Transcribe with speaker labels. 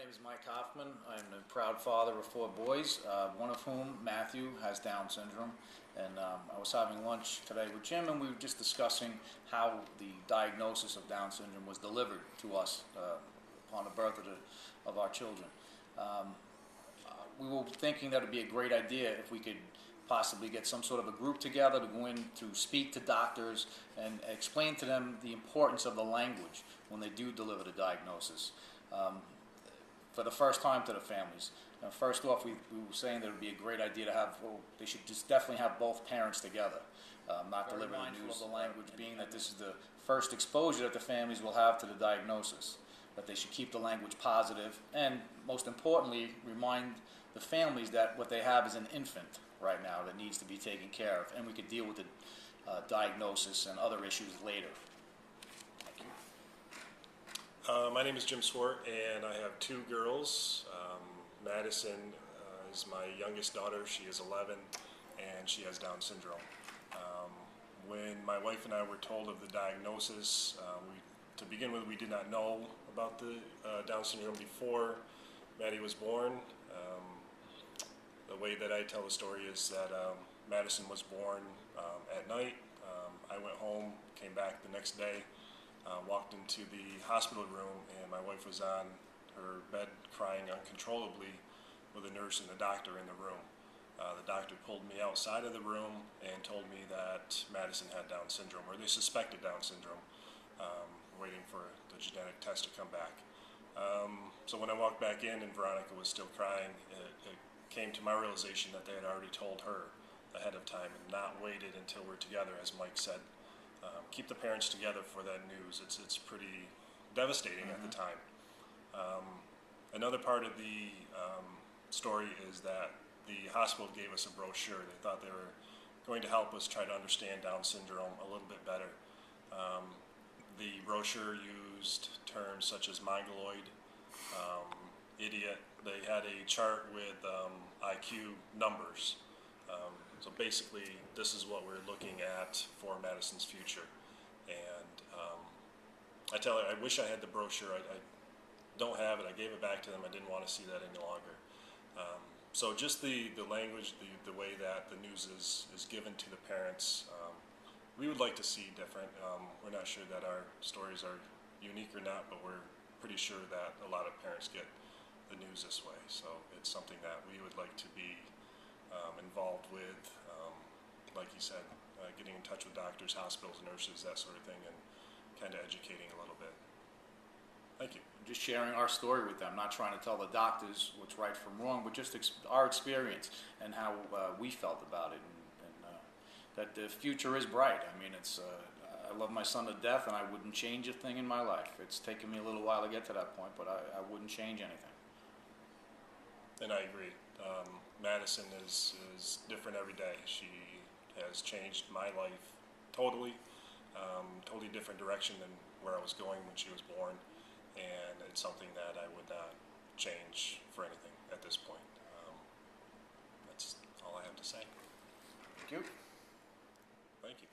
Speaker 1: name is Mike Hoffman. I'm a proud father of 4 boys, one of whom, Matthew, has Down syndrome. And I was having lunch today with Jim, and we were just discussing how the diagnosis of Down syndrome was delivered to us upon the birth of our children. We were thinking that it would be a great idea if we could possibly get some sort of a group together to go in to speak to doctors and explain to them the importance of the language when they do deliver the diagnosis. For the first time to the families. First off, we were saying that it would be a great idea to have, they should just definitely have both parents together, not deliver the news of the language, being that this is the first exposure that the families will have to the diagnosis. That they should keep the language positive, and most importantly, remind the families that what they have is an infant right now that needs to be taken care of, and we could deal with the diagnosis and other issues later. Thank you.
Speaker 2: My name is Jim Swart, and I have 2 girls. Madison is my youngest daughter. She is 11, and she has Down syndrome. When my wife and I were told of the diagnosis, to begin with, we did not know about the Down syndrome before Maddie was born. The way that I tell the story is that Madison was born at night. I went home, came back the next day, walked into the hospital room, and my wife was on her bed crying uncontrollably with a nurse and the doctor in the room. The doctor pulled me outside of the room and told me that Madison had Down syndrome, or they suspected Down syndrome, waiting for the genetic test to come back. So when I walked back in and Veronica was still crying, it came to my realization that they had already told her ahead of time and not waited until we're together, as Mike said. Keep the parents together for that news. It's pretty devastating at the time. Another part of the story is that the hospital gave us a brochure. They thought they were going to help us try to understand Down syndrome a little bit better. The brochure used terms such as mongoloid, idiot. They had a chart with IQ numbers. So basically, this is what we're looking at for Madison's future. And I tell her, I wish I had the brochure. I don't have it. I gave it back to them. I didn't want to see that any longer. So just the language, the way that the news is given to the parents, we would like to see different. We're not sure that our stories are unique or not, but we're pretty sure that a lot of parents get the news this way. So it's something that we would like to be involved with, like you said, getting in touch with doctors, hospitals, nurses, that sort of thing, and kind of educating a little bit. Thank you.
Speaker 1: Just sharing our story with them, not trying to tell the doctors what's right from wrong, but just our experience and how we felt about it, and that the future is bright. I mean, I love my son to death, and I wouldn't change a thing in my life. It's taken me a little while to get to that point, but I wouldn't change anything.
Speaker 2: And I agree. Madison is different every day. She has changed my life totally, totally different direction than where I was going when she was born, and it's something that I would not change for anything at this point. That's all I have to say.
Speaker 1: Thank you.
Speaker 2: Thank you.